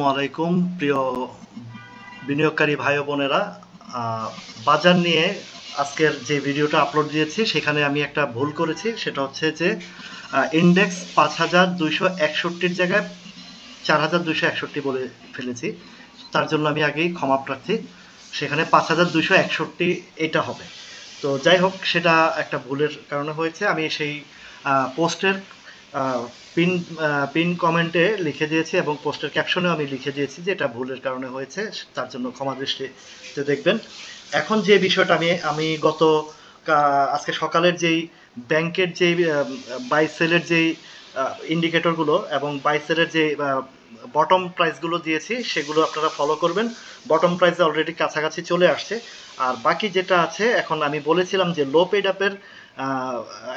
আসসালামু আলাইকুম প্রিয় বিনিয়োগকারী ভাই ও বোনেরা। বাজার নিয়ে আজকের যে ভিডিওটা আপলোড দিয়েছি সেখানে আমি একটা ভুল করেছি, সেটা হচ্ছে যে ইন্ডেক্স 5261-র জায়গায় 4261 বলে ফেলেছি। তার জন্য আমি আগেই ক্ষমা প্রার্থী। সেখানে 5261 এটা হবে। তো যাই হোক, সেটা একটা ভুলের কারণে হয়েছে। আমি সেই পোস্টের পিন পিন কমেন্টে লিখে দিয়েছি এবং পোস্টের ক্যাপশনেও আমি লিখে দিয়েছি যে এটা ভুলের কারণে হয়েছে, তার জন্য ক্ষমা দৃষ্টিতে দেখবেন। এখন যে বিষয়টা আমি গত আজকে সকালের যেই ব্যাংকের যেই বাই সেলের যেই ইন্ডিকেটরগুলো এবং বাই সেলের যে বটম প্রাইসগুলো দিয়েছি সেগুলো আপনারা ফলো করবেন। বটম প্রাইস অলরেডি কাছাকাছি চলে আসছে। আর বাকি যেটা আছে, এখন আমি বলেছিলাম যে লো পেড অ্যাপের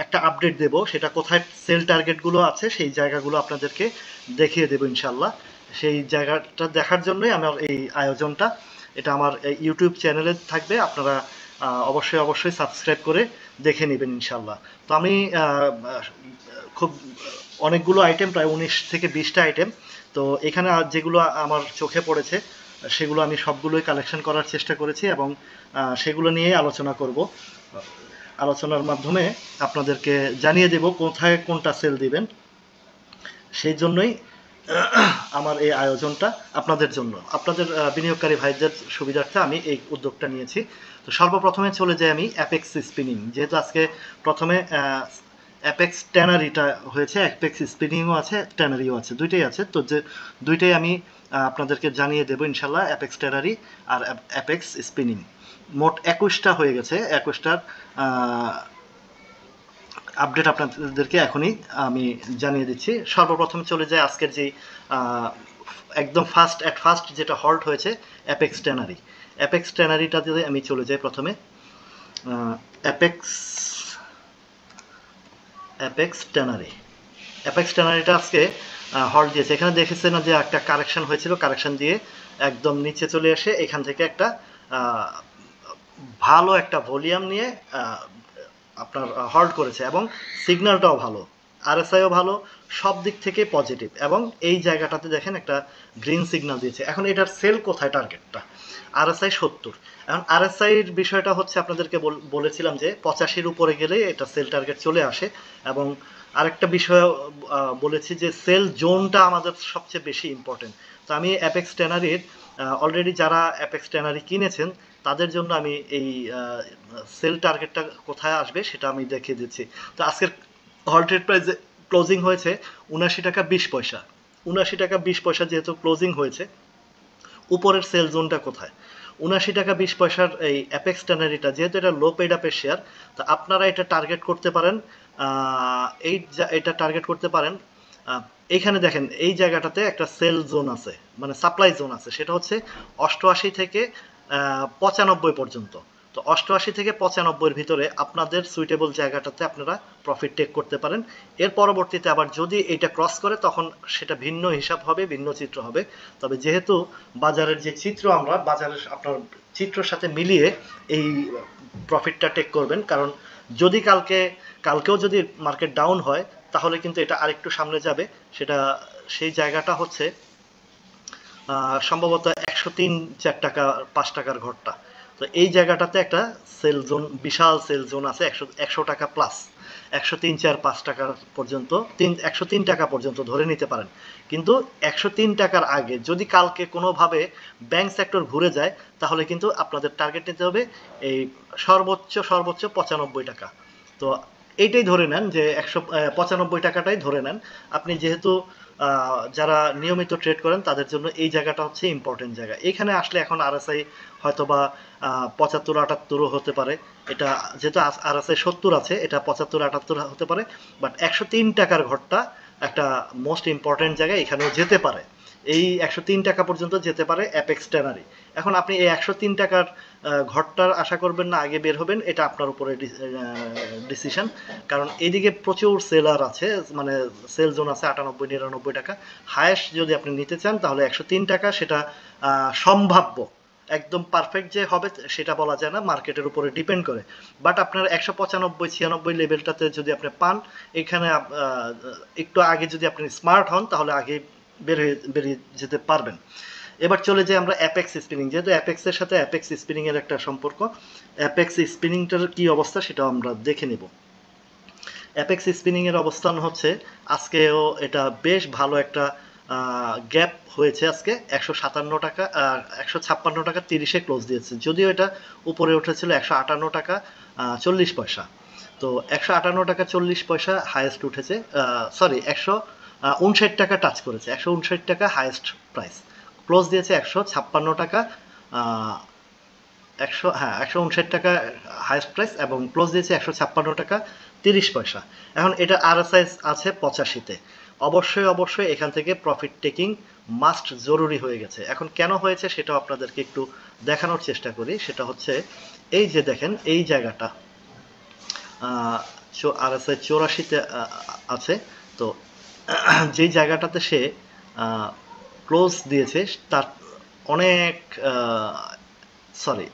একটা আপডেট দেব, সেটা কোথায় সেল টার্গেটগুলো আছে সেই জায়গাগুলো আপনাদেরকে দেখিয়ে দেবো ইনশাল্লাহ। সেই জায়গাটা দেখার জন্যই আমার এই আয়োজনটা। এটা আমার ইউটিউব চ্যানেলে থাকবে, আপনারা অবশ্যই সাবস্ক্রাইব করে দেখে নেবেন ইনশাল্লাহ। তো আমি খুব অনেকগুলো আইটেম, প্রায় 19 থেকে 20টা আইটেম, তো এখানে যেগুলো আমার চোখে পড়েছে সেগুলো আমি সবগুলোই কালেকশন করার চেষ্টা করেছি এবং সেগুলো নিয়ে আলোচনা করব। আলোচনার মাধ্যমে আপনাদেরকে জানিয়ে দেব কোথায় কোনটা সেল দিবেন। সেই জন্যই আমার এই আয়োজনটা আপনাদের জন্য, আপনাদের বিনিয়োগকারী ভাইদের সুবিধার্থে আমি এই উদ্যোগটা নিয়েছি। তো সর্বপ্রথমে চলে যাই আমি অ্যাপেক্স স্পিনিং, যেহেতু আজকে প্রথমে অ্যাপেক্স ট্যানারিটা হয়েছে, অ্যাপেক্স স্পিনিংও আছে, ট্যানারিও আছে, দুইটাই আছে। তো যে দুইটাই আমি আপনাদেরকে জানিয়ে দেবো ইনশাল্লাহ, অ্যাপেক্স ট্যানারি আর অ্যাপেক্স স্পিনিং। মোট 21টা হয়ে গেছে, 21টার আপডেট আপনাদেরকে এখনই আমি জানিয়ে দিচ্ছি। সর্বপ্রথম চলে যায় আজকের যে একদম ফার্স্ট যেটা হল্ট হয়েছে, অ্যাপেক্স ট্যানারি। অ্যাপেক্স ট্যানারিটাতে আমি চলে যাই প্রথমে। অ্যাপেক্স ট্যানারিটা আজকে হল্ট দিয়েছে। এখানে দেখেছেন যে একটা কারেকশন হয়েছিল, কারেকশন দিয়ে একদম নিচে চলে এসে এখান থেকে একটা ভালো একটা ভলিউম নিয়ে আপনার হল্ট করেছে এবং সিগন্যালটাও ভালো, আরএসআইও ভালো, সব দিক থেকে পজিটিভ। এবং এই জায়গাটাতে দেখেন একটা গ্রিন সিগন্যাল দিয়েছে। এখন এটার সেল কোথায় টার্গেটটা? আরএসআই 70। এখন আরএসআইয়ের বিষয়টা হচ্ছে, আপনাদেরকে বলেছিলাম যে 85-র উপরে গেলে এটা সেল টার্গেট চলে আসে। এবং আরেকটা বিষয় বলেছি যে সেল জোনটা আমাদের সবচেয়ে বেশি ইম্পর্টেন্ট। তো আমি অ্যাপেক্স ট্যানারির অলরেডি যারা অ্যাপেক্স ট্যানারি কিনেছেন তাদের জন্য আমি এই সেল টার্গেটটা কোথায় আসবে সেটা আমি দেখিয়ে দিচ্ছি। তো আজকের হল্টেড প্রাইস ক্লোজিং হয়েছে 79 টাকা 20 পয়সা। 79 টাকা 20 পয়সা যেহেতু ক্লোজিং হয়েছে, উপরের সেল জোনটা কোথায়? 79 টাকা 20 পয়সার এই অ্যাপেক্স ট্যানারিটা, যেহেতু এটা লো পেড আপের শেয়ার, তো আপনারা এটা টার্গেট করতে পারেন। এটা টার্গেট করতে পারেন। এইখানে দেখেন এই জায়গাটাতে একটা সেল জোন আছে, মানে সাপ্লাই জোন আছে, সেটা হচ্ছে 88 থেকে 95 পর্যন্ত। তো 88 থেকে 95-এর ভিতরে আপনাদের সুইটেবল জায়গাটাতে আপনারা প্রফিট টেক করতে পারেন। এর পরবর্তীতে আবার যদি এটা ক্রস করে তখন সেটা ভিন্ন হিসাব হবে, ভিন্ন চিত্র হবে। তবে যেহেতু বাজারের যে চিত্র, আমরা বাজারের আপনার চিত্রের সাথে মিলিয়ে এই প্রফিটটা টেক করবেন, কারণ যদি কালকেও যদি মার্কেট ডাউন হয় তাহলে কিন্তু এটা আরেকটু সামনে যাবে। সেই জায়গাটা হচ্ছে সম্ভবত 103-4 টাকা 5 টাকার ঘরটা। তো এই জায়গাটাতে একটা সেল জোন, বিশাল সেল জোন আছে, 100 টাকা প্লাস, 103-4-5 টাকা পর্যন্ত, 103 টাকা পর্যন্ত ধরে নিতে পারেন। কিন্তু 103 টাকার আগে যদি কালকে কোনোভাবে ব্যাংক সেক্টর ঘুরে যায় তাহলে কিন্তু আপনাদের টার্গেট নিতে হবে এই সর্বোচ্চ 95 টাকা। তো এইটাই ধরে নেন যে 195 টাকাটাই ধরে নেন আপনি, যেহেতু যারা নিয়মিত ট্রেড করেন তাদের জন্য এই জায়গাটা হচ্ছে ইম্পর্টেন্ট জায়গা। এখানে আসলে এখন আরএসআই হয়তো বা 75-78 হতে পারে। এটা যেহেতু আরএসআই 70 আছে, এটা 75-78 হতে পারে। বাট 103 টাকার ঘরটা একটা মোস্ট ইম্পর্টেন্ট জায়গা, এখানেও যেতে পারে। এই 103 টাকা পর্যন্ত যেতে পারে অ্যাপেক্স ট্যানারি। এখন আপনি এই 103 টাকার ঘরটার আশা করবেন না আগে বের হবেন, এটা আপনার উপরে ডিসিশন। কারণ এইদিকে প্রচুর সেলার আছে, মানে সেল জোন আছে 98-99 টাকা। হায়েস্ট যদি আপনি নিতে চান তাহলে 103 টাকা, সেটা সম্ভাব্য। একদম পারফেক্ট যে হবে সেটা বলা যায় না, মার্কেটের উপরে ডিপেন্ড করে। বাট আপনার 195-96 লেভেলটাতে যদি আপনি পান, এখানে একটু আগে যদি আপনি স্মার্ট হন তাহলে আগে বেরিয়ে যেতে পারবেন। এবার চলে যাই আমরা অ্যাপেক্স স্পিনিং, যেহেতু অ্যাপেক্সের সাথে অ্যাপেক্স স্পিনিং এর একটা সম্পর্ক, অ্যাপেক্স স্পিনিংটার কি অবস্থা সেটা আমরা দেখে নেব। অ্যাপেক্স স্পিনিং এর অবস্থান হচ্ছে আজকেও এটা বেশ ভালো একটা গ্যাপ হয়েছে। আজকে 157 টাকা 156 টাকা 30-এ ক্লোজ দিয়েছে, যদিও এটা উপরে উঠেছিল 158 টাকা 40 পয়সা। তো 158 টাকা 40 পয়সা হাইয়েস্ট উঠেছে, সরি 159 টাকা টাচ করেছে, 159 টাকা হাইয়েস্ট প্রাইস, ক্লোজ দিয়েছে 156 টাকা 159 টাকা হাইয়েস্ট প্রাইস এবং ক্লোজ দিয়েছে 156 টাকা 30 পয়সা। এখন এটা আরএসআই আছে 85-তে, অবশ্যই এখান থেকে প্রফিট টেকিং মাস্ট জরুরি হয়ে গেছে। এখন কেন হয়েছে সেটাও আপনাদেরকে একটু দেখানোর চেষ্টা করি। সেটা হচ্ছে এই যে দেখেন এই জায়গাটা আরএসআই 84-তে আছে, তো যেই জায়গাটাতে সে ক্লোজ দিয়েছে তার অনেক সরি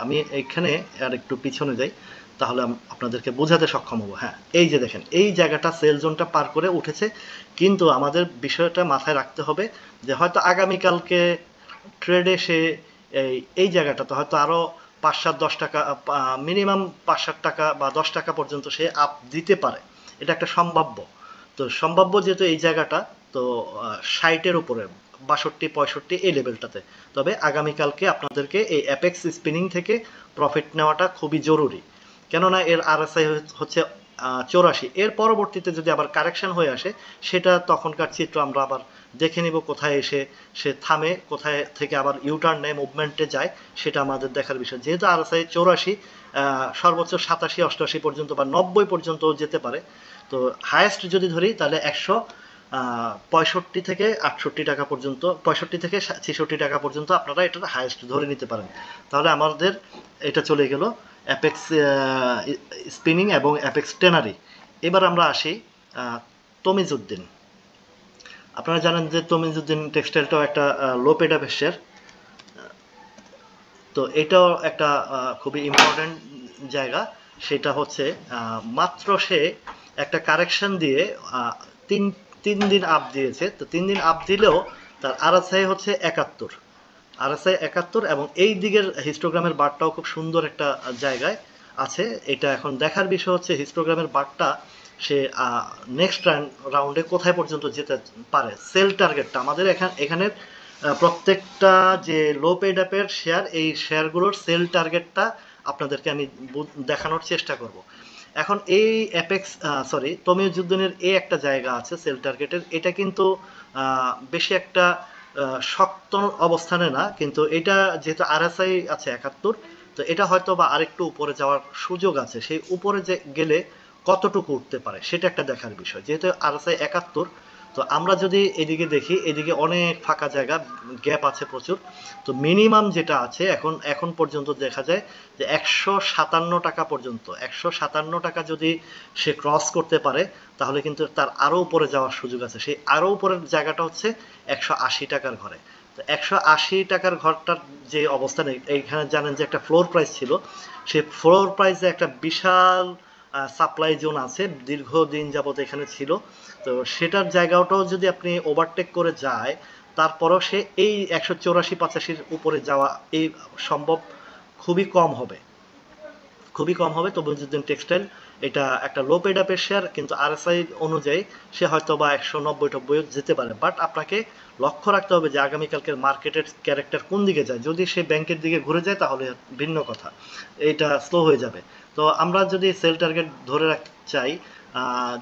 আমি এখানে আর একটু পিছনে যাই, তাহলে আপনাদেরকে বোঝাতে সক্ষম হবো। হ্যাঁ, এই যে দেখেন এই জায়গাটা সেল জোনটা পার করে উঠেছে, কিন্তু আমাদের বিষয়টা মাথায় রাখতে হবে যে হয়তো আগামীকালকে ট্রেডে সে এই জায়গাটাতে হয়তো আরো 5-7-10 টাকা মিনিমাম 5-7 টাকা বা 10 টাকা পর্যন্ত সে আপ দিতে পারে, এটা একটা সম্ভাব্য। তো সম্ভাব্য যেহেতু এই জায়গাটা, তো 60-এর উপরে 62-65 এই লেভেলটাতে, তবে আগামীকালকে আপনাদেরকে এই অ্যাপেক্স স্পিনিং থেকে প্রফিট নেওয়াটা খুবই জরুরি, কেননা এর আরএসআই হচ্ছে 84। এর পরবর্তীতে যদি আবার কারেকশন হয়ে আসে, সেটা তখনকার চিত্র আমরা আবার দেখে নিব, কোথায় এসে সে থামে, কোথায় থেকে আবার ইউটার্ন নেয়, মুভমেন্টে যায়, সেটা আমাদের দেখার বিষয়। যেহেতু আরএসআই 84, সর্বোচ্চ 87-88 পর্যন্ত বা 90 পর্যন্ত যেতে পারে। তো হায়েস্ট যদি ধরি তাহলে 165 থেকে 68 টাকা পর্যন্ত, 65 থেকে 66 টাকা পর্যন্ত আপনারা এটার হায়েস্ট ধরে নিতে পারেন। তাহলে আমাদের এটা চলে গেল অ্যাপেক্স স্পিনিং এবং অ্যাপেক্স টেনারি। এবার আমরা আসি তমিজউদ্দিন। আপনারা জানেন যে তমিজউদ্দিন টেক্সটাইলটাও একটা লো পেড আপের শেয়ার, তো এটাও একটা খুবই ইম্পর্টেন্ট জায়গা। সেটা হচ্ছে মাত্র সে একটা কারেকশন দিয়ে তিন দিন আপ দিয়েছে, তো 3 দিন আপ দিলেও তার আরএসআই হচ্ছে 71, আরএসআই 71, এবং এই দিকের হিস্টোগ্রামের বারটাও খুব সুন্দর একটা জায়গায় আছে। এটা এখন দেখার বিষয় হচ্ছে হিস্টোগ্রামের বারটা সে নেক্সট রাউন্ডে কোথায় পর্যন্ত যেতে পারে। সেল টার্গেটটা আমাদের এখানের প্রত্যেকটা যে লো পেড আপের শেয়ার, এই শেয়ারগুলোর সেল টার্গেটটা আপনাদেরকে আমি দেখানোর চেষ্টা করব। এখন এই অ্যাপেক্স তমিজউদ্দিনের এই একটা জায়গা আছে সেল টার্গেটের, এটা কিন্তু বেশি একটা শক্ত অবস্থানে না, কিন্তু এটা যেহেতু আরএসআই আছে 71, তো এটা হয়তো বা আরেকটু উপরে যাওয়ার সুযোগ আছে। সেই উপরে যে গেলে কতটুকু উঠতে পারে সেটা একটা দেখার বিষয়। যেহেতু আরএসআই 71, তো আমরা যদি এদিকে দেখি, এদিকে অনেক ফাঁকা জায়গা, গ্যাপ আছে প্রচুর। তো মিনিমাম যেটা আছে এখন পর্যন্ত দেখা যায় যে 157 টাকা পর্যন্ত, 157 টাকা যদি সে ক্রস করতে পারে, তাহলে কিন্তু তার আরো উপরে যাওয়ার সুযোগ আছে। সেই আরো উপরের জায়গাটা হচ্ছে 180 টাকার ঘরে। তো 180 টাকার ঘরটার যে অবস্থান, এইখানে জানেন যে একটা ফ্লোর প্রাইস ছিল, সেই ফ্লোর প্রাইসে একটা বিশাল সাপ্লাই জোন আছে, দীর্ঘদিন যাবত এখানে ছিল। তো সেটার জায়গাটাও যদি আপনি ওভারটেক করে যায়, তারপরও সে এই 184-85 উপরে যাওয়া এই সম্ভব খুবই কম হবে, খুবই কম হবে। তমিজউদ্দিন টেক্সটাইল এটা একটা লো পেড আপের শেয়ার, কিন্তু আরএসআই অনুযায়ী সে হয়তো বা 190-90 যেতে পারে। বাট আপনাকে লক্ষ্য রাখতে হবে যে আগামীকালকের মার্কেটের ক্যারেক্টার কোন দিকে যায়। যদি সে ব্যাংকের দিকে ঘুরে যায় তাহলে ভিন্ন কথা, এটা স্লো হয়ে যাবে। তো আমরা যদি সেল টার্গেট ধরে রাখতে চাই,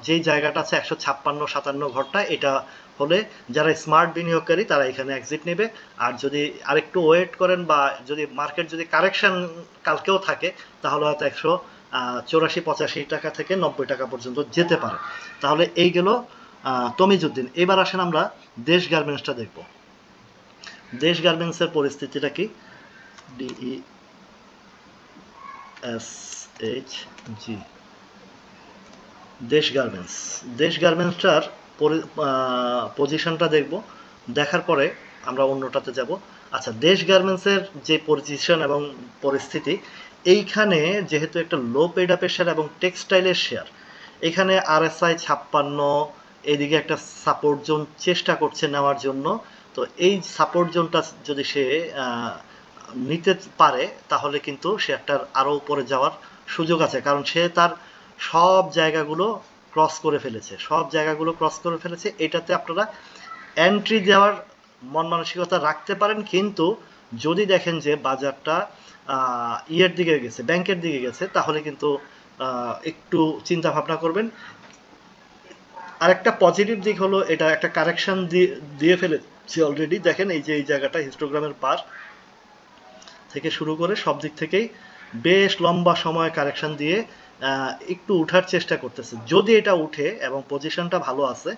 যেই জায়গাটা আছে 156-57 ঘরটা, এটা হলে যারা স্মার্ট বিনিয়োগকারী তারা এখানে এক্সিট নেবে। আর যদি আরেকটু ওয়েট করেন বা যদি মার্কেট যদি কারেকশন কালকেও থাকে, তাহলে হয়তো 184-85 টাকা থেকে 90 টাকা পর্যন্ত যেতে পারে। তাহলে এই গেল তমিজউদ্দিন। এবার আসেন আমরা দেশ গার্মেন্টসটা দেখব। দেশ গার্মেন্টসের পরিস্থিতিটা কি? DESHG দেশ গার্মেন্টস, দেশ গার্মেন্টসটার পজিশনটা দেখব, দেখার পরে আমরা অন্যটাতে যাব। আচ্ছা, দেশ গার্মেন্টসের যে পজিশন এবং পরিস্থিতি, এইখানে যেহেতু একটা লো পেড আপের শেয়ার এবং টেক্সটাইলের শেয়ার, এখানে আরএসআই 56, এইদিকে একটা সাপোর্ট জোন চেষ্টা করছে নেওয়ার জন্য। তো এই সাপোর্ট জোনটা যদি সে নিতে পারে তাহলে কিন্তু সে একটা আরো উপরে যাওয়ার সুযোগ আছে, কারণ সে তার সব জায়গাগুলো ক্রস করে ফেলেছে, এটাতে আপনারা এন্ট্রি দেওয়ার মন মানসিকতা রাখতে পারেন, কিন্তু যদি দেখেন যে বাজারটা ইয়ের দিকে গেছে, ব্যাংকের দিকে গেছে, তাহলে কিন্তু একটু চিন্তা ভাবনা করবেন। আরেকটা পজিটিভ দিক হলো এটা একটা কারেকশন দিয়ে ফেলেছে অলরেডি। দেখেন এই যে এই জায়গাটা হিস্টোগ্রামের পার থেকে শুরু করে সব দিক থেকেই বেশ লম্বা সময় কারেকশন দিয়ে একটু উঠার চেষ্টা করতেছে। যদি এটা উঠে এবং পজিশনটা ভালো আছে,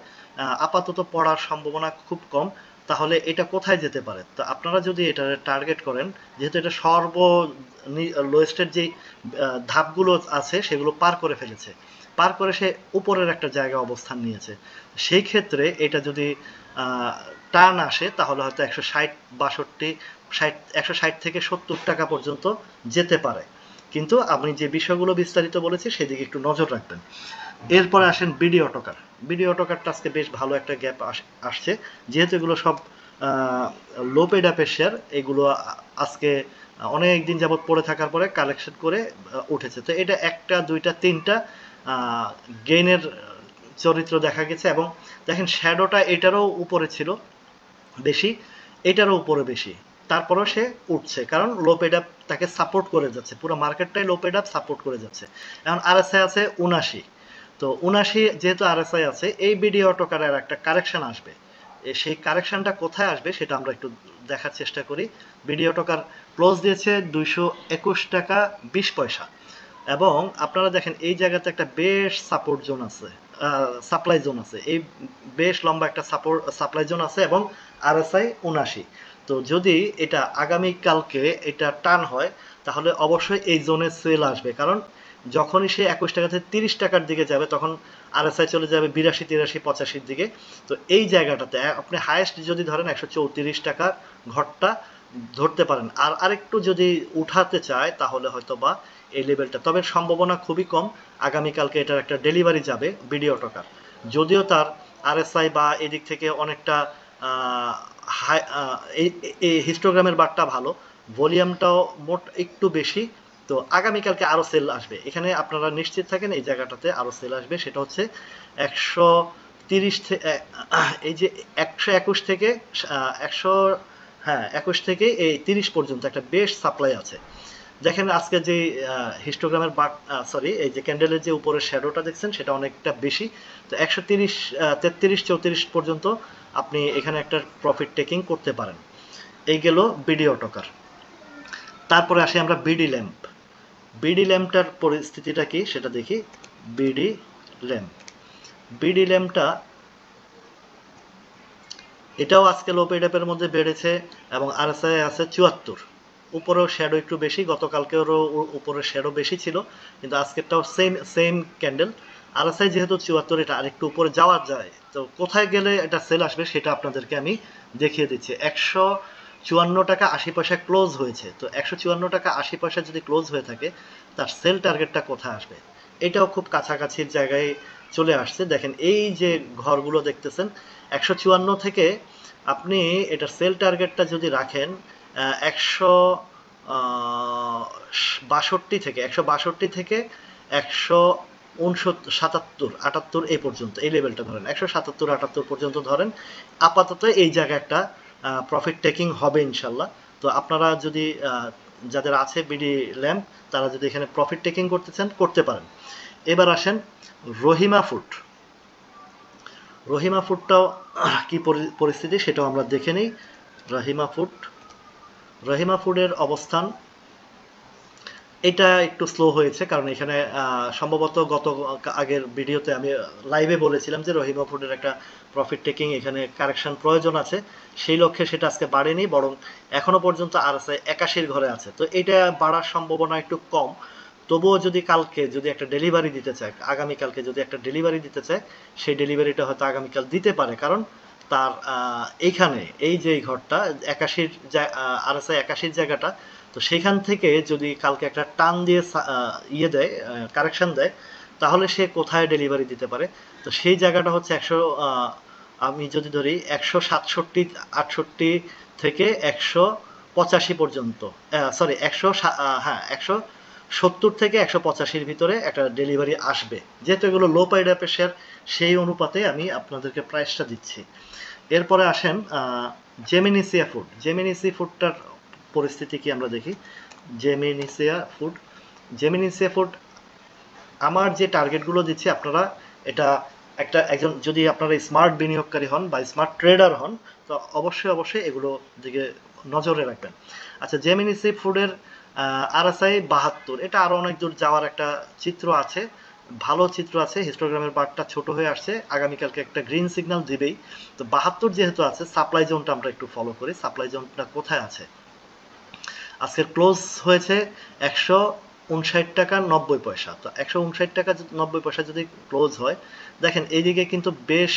আপাতত পড়ার সম্ভাবনা খুব কম, তাহলে এটা কোথায় যেতে পারে? তো আপনারা যদি এটা টার্গেট করেন, যেহেতু এটা সর্ব লোয়েস্টের যেই ধাপগুলো আছে সেগুলো পার করে ফেলেছে, পার করে সে উপরের একটা জায়গা অবস্থান নিয়েছে, সেই ক্ষেত্রে এটা যদি টার্ন আসে তাহলে হয়তো 160 থেকে 70 টাকা পর্যন্ত যেতে পারে। কিন্তু আমি যে বিষয়গুলো বিস্তারিত বলেছি সেদিকে একটু নজর রাখবেন। এরপরে আসেন বিডি অটোকার। বিডি অটোকারটা আজকে বেশ ভালো একটা গ্যাপ আসছে, যেহেতু এগুলো সব লো পেড অ্যাপের শেয়ার, এগুলো আজকে অনেক দিন যাবত পড়ে থাকার পরে কালেকশন করে উঠেছে। তো এটা একটা দুইটা তিনটা গেইনের চরিত্র দেখা গেছে, এবং দেখেন শ্যাডোটা এটারও উপরে ছিল বেশি, এটারও উপরে বেশি, তারপরেও সে উঠছে, কারণ লো পেড আপ তাকে সাপোর্ট করে যাচ্ছে, পুরো মার্কেটটাই লো পেড আপ সাপোর্ট করে যাচ্ছে। এখন আরএসআই আছে 79, তো 79 যেহেতু আরএসআই আছে, এই বিডি অটোকারের একটা কারেকশন আসবে, সেই কারেকশনটা কোথায় আসবে সেটা আমরা একটু দেখার চেষ্টা করি। বিডি অটোকার ক্লোজ দিয়েছে 221 টাকা 20 পয়সা, এবং আপনারা দেখেন এই জায়গাতে একটা বেশ সাপোর্ট জোন আছে, সাপ্লাই জোন আছে, এই বেশ লম্বা একটা সাপ্লাই জোন আছে, এবং আরএসআই 79। তো যদি এটা আগামীকালকে এটা টার্ন হয় তাহলে অবশ্যই এই জোনে সেল আসবে, কারণ যখনই সে 21 টাকা থেকে 30 টাকার দিকে যাবে তখন আরএসআই চলে যাবে 82, 83, 85 দিকে। তো এই জায়গাটাতে আপনি হাইয়েস্ট যদি ধরেন 134 টাকার ঘরটা ধরতে পারেন, আর আরেকটু যদি উঠাতে চায় তাহলে হয়তো বা এই লেভেলটা, তবে সম্ভাবনা খুবই কম আগামীকালকে এটার একটা ডেলিভারি যাবে বিডি অটোকার, যদিও তার আরএসআই বা এদিক থেকে অনেকটা এই হিস্টোগ্রামের বারটা ভালো, ভলিউমটাও মোট একটু বেশি। তো আগামীকালকে আরও সেল আসবে, এখানে আপনারা নিশ্চিত থাকেন এই জায়গাটাতে আরও সেল আসবে, সেটা হচ্ছে 130 এই যে 121 থেকে 100, হ্যাঁ 21 থেকে এই 30 পর্যন্ত একটা বেশ সাপ্লাই আছে। দেখেন আজকে যে হিস্টোগ্রামের এই যে ক্যান্ডেলের যে উপরের শ্যাডোটা দেখছেন সেটা অনেকটা বেশি। তো 130, 33, 34 পর্যন্ত আপনি এখানে একটা প্রফিট টেকিং করতে পারেন। এই গেল বিডি অটোকার। তারপরে আসি আমরা বিডি ল্যাম্প। বিডি ল্যাম্পটার পরিস্থিতিটা কি সেটা দেখি। বিডি ল্যাম্পটা এটাও আজকে লো পেড অ্যাপের মধ্যে বেড়েছে, এবং আরএসআই আছে 74, উপরেও শ্যাডো একটু বেশি, গতকালকেরও উপরের শ্যাডো বেশি ছিল, কিন্তু আজকেরটাও সেম ক্যান্ডেল। আরএসআই যেহেতু 74, এটা আরেকটু উপরে যাওয়া যায়, তো কোথায় গেলে এটা সেল আসবে সেটা আপনাদেরকে আমি দেখিয়ে দিচ্ছি। 154 টাকা 80 পয়সা ক্লোজ হয়েছে, তো 154 টাকা 80 পয়সা যদি ক্লোজ হয়ে থাকে তার সেল টার্গেটটা কোথায় আসবে? এটাও খুব কাছাকাছির জায়গায় চলে আসছে। দেখেন এই যে ঘরগুলো দেখতেছেন 154 থেকে আপনি এটা সেল টার্গেটটা যদি রাখেন 162 থেকে 177, 78 এই পর্যন্ত, এই লেভেলটা ধরেন 177, 78 পর্যন্ত ধরেন। আপাতত এই জায়গায় একটা প্রফিট টেকিং হবে ইনশাল্লাহ। তো আপনারা যদি যাদের আছে বিডি ল্যাম্প তারা যদি এখানে প্রফিট টেকিং করতে চান করতে পারেন। এবার আসেন রহিমা ফুড। রহিমা ফুডটাও কি পরিস্থিতি সেটাও আমরা দেখে নিই। রহিমা ফুডের অবস্থান এটা একটু স্লো হয়েছে, কারণ এখানে সম্ভবত আগের ভিডিওতে আমি লাইভে বলেছিলাম যে রহিমা ফুডের একটা প্রফিট টেকিং এখানে কারেকশন প্রয়োজন আছে, সেই লক্ষ্যে সেটা আজকে বাড়েনি, বরং এখনো পর্যন্ত আরএসআই 81 ঘরে আছে। তো এটা বাড়ার সম্ভাবনা একটু কম, তবুও যদি কালকে যদি একটা ডেলিভারি দিতে চায়, আগামীকালকে যদি একটা ডেলিভারি দিতে চায়, সেই ডেলিভারিটা হয়তো আগামীকাল দিতে পারে, কারণ তার এইখানে এই যে ঘরটা 81 আরএসআই 81 জায়গাটা, তো সেখান থেকে যদি কালকে একটা টান দিয়ে ইয়ে দেয়, কারেকশন দেয়, তাহলে সে কোথায় ডেলিভারি দিতে পারে? তো সেই জায়গাটা হচ্ছে আমি যদি ধরি 167 থেকে 185 পর্যন্ত, সরি 170 থেকে 185-র ভিতরে একটা ডেলিভারি আসবে। যেহেতু এগুলো লো পাইড অ্যাপের শেয়ার, সেই অনুপাতে আমি আপনাদেরকে প্রাইসটা দিচ্ছি। এরপরে আসেন জেমিনিসিয়া ফুড। জেমিনিসিয়া ফুডটার পরিস্থিতি কি আমরা দেখি। জেমিনিসিয়া ফুড আমার যে টার্গেটগুলো দিচ্ছি, আপনারা এটা একজন যদি আপনারা স্মার্ট বিনিয়োগকারী হন বা স্মার্ট ট্রেডার হন, তো অবশ্যই এগুলো দিকে নজরে রাখবেন। আচ্ছা, জেমিনিসি ফুডের RSI 72, এটা আরো অনেক দূর যাওয়ার একটা চিত্র আছে, ভালো চিত্র আছে। হিস্টোগ্রামের বারটা ছোট হয়ে আসছে, আগামীকালকে একটা গ্রিন সিগন্যাল দিবেই। তো 72 যেহেতু আছে, সাপ্লাই জোনটা আমরা একটু ফলো করি। সাপ্লাই জোনটা কোথায় আছে? আজকের ক্লোজ হয়েছে 159 টাকা 90 পয়সা। তো 159 টাকা 90 পয়সা যদি ক্লোজ হয়, দেখেন এইদিকে কিন্তু বেশ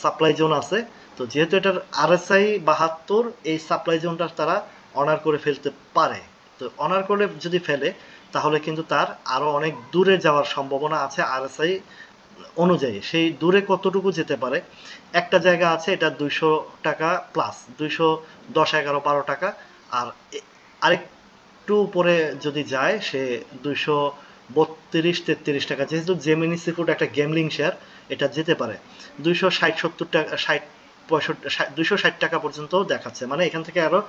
সাপ্লাই জোন আছে। তো যেহেতু এটার RSI 72, এই সাপ্লাই জোনটা তারা অনার করে ফেলতে পারে। তো অনার করে যদি ফেলে, তাহলে কিন্তু তার আরো অনেক দূরে যাওয়ার সম্ভাবনা আছে RSI অনুযায়ী। সেই দূরে কতটুকু যেতে পারে? একটা জায়গা আছে, এটা 200 টাকা প্লাস, 210, 11, 12 টাকা। আর আরেকটু উপরে যদি যায়, সে 232-33 টাকা। যেহেতু জেমিনি সি ফুড একটা গেমলিং শেয়ার, এটা যেতে পারে 260-70 টাকা, 260 টাকা পর্যন্ত দেখাচ্ছে। মানে এখান থেকে আরো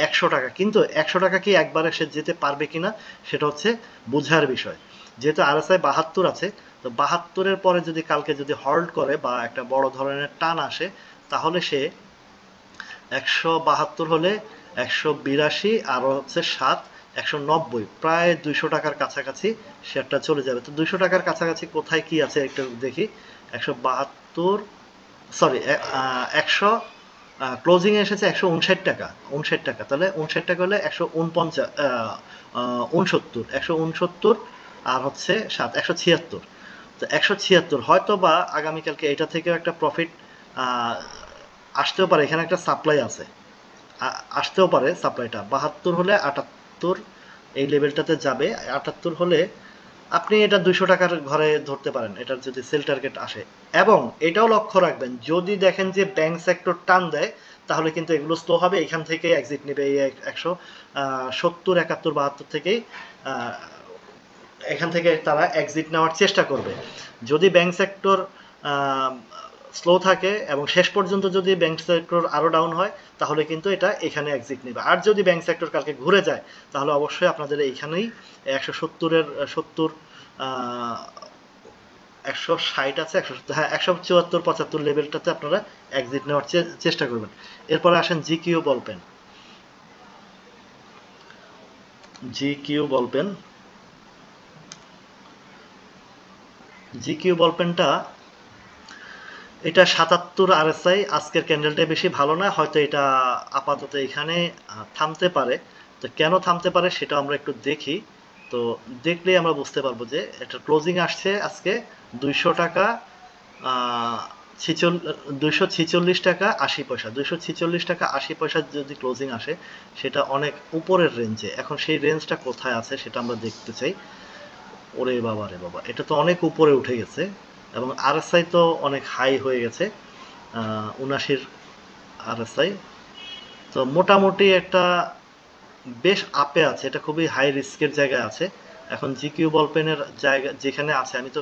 100 টাকা। কিন্তু 100 টাকা কি একবারে সে যেতে পারবে কিনা, সেটা হচ্ছে বোঝার বিষয়। যেহেতু RSI 72 আছে, তো 72-এর পরে যদি কালকে যদি হল্ড করে বা একটা বড় ধরনের টান আসে, তাহলে সে 172 হলে 182, আরো হচ্ছে 7, 190, প্রায় 200 টাকার কাছাকাছি শেয়ারটা চলে যাবে। তো 200 টাকার কাছাকাছি কোথায় কি আছে একটু দেখি। 172, সরি 100, ক্লোজিং এসেছে 159 টাকা। 59 টাকা, তাহলে 59 টাকা হলে 149, 69, 169 আর হচ্ছে 7, 176। তো 176 হয়তো বা আগামীকালকে এটা থেকেও একটা প্রফিট আসতেও পারে। এখানে একটা সাপ্লাই আছে, আসতেও পারে সাপ্লাইটা। 72 হলে 78 এই লেভেলটাতে যাবে। 78 হলে আপনি এটা 200 টাকার ঘরে ধরতে পারেন, এটার যদি সেল টার্গেট আসে। এবং এটাও লক্ষ্য রাখবেন, যদি দেখেন যে ব্যাংক সেক্টর টান দেয়, তাহলে কিন্তু এগুলো স্লো হবে। এখান থেকে এক্সিট নেবে এই 170, 71, 72 থেকেই এখান থেকে তারা এক্সিট নেওয়ার চেষ্টা করবে। যদি ব্যাংক সেক্টর স্লো থাকে এবং শেষ পর্যন্ত যদি ব্যাংক সেক্টর আরো ডাউন হয়, তাহলে কিন্তু এটা এখানে এক্সিট নেবে। আর যদি ব্যাংক সেক্টর কালকে ঘুরে যায়, তাহলে অবশ্যই আপনাদের এইখানেই 170-এর 70, 160 আছে, 170, হ্যাঁ 174, 75 লেভেলটাতে আপনারা এক্সিট নেওয়ার চেষ্টা করবেন। এরপরে আসেন জিকিউ বলপেন। জিকিউ বলপেনটা, এটা 77 RSI। আজকের ক্যান্ডেলটা বেশি ভালো না, হয়তো এটা আপাতত এখানে থামতে পারে। তো কেন থামতে পারে সেটা আমরা একটু দেখি। তো দেখলেই আমরা বুঝতে পারবো যে এটা ক্লোজিং আসছে আজকে 200 টাকা 246 টাকা 80 পয়সা। 246 টাকা 80 পয়সা যদি ক্লোজিং আসে, সেটা অনেক উপরের রেঞ্জে। এখন সেই রেঞ্জটা কোথায় আছে সেটা আমরা দেখতে চাই। ওরে বাবা রে বাবা, এটা তো অনেক উপরে উঠে গেছে এবং RSI তো অনেক হাই হয়ে গেছে, 79 RSI। তো মোটামুটি একটা বেশ আপে আছে, এটা খুবই হাই রিস্কের জায়গায় আছে। এখন জিকিউ বলপেনের জায়গা যেখানে আছে, আমি তো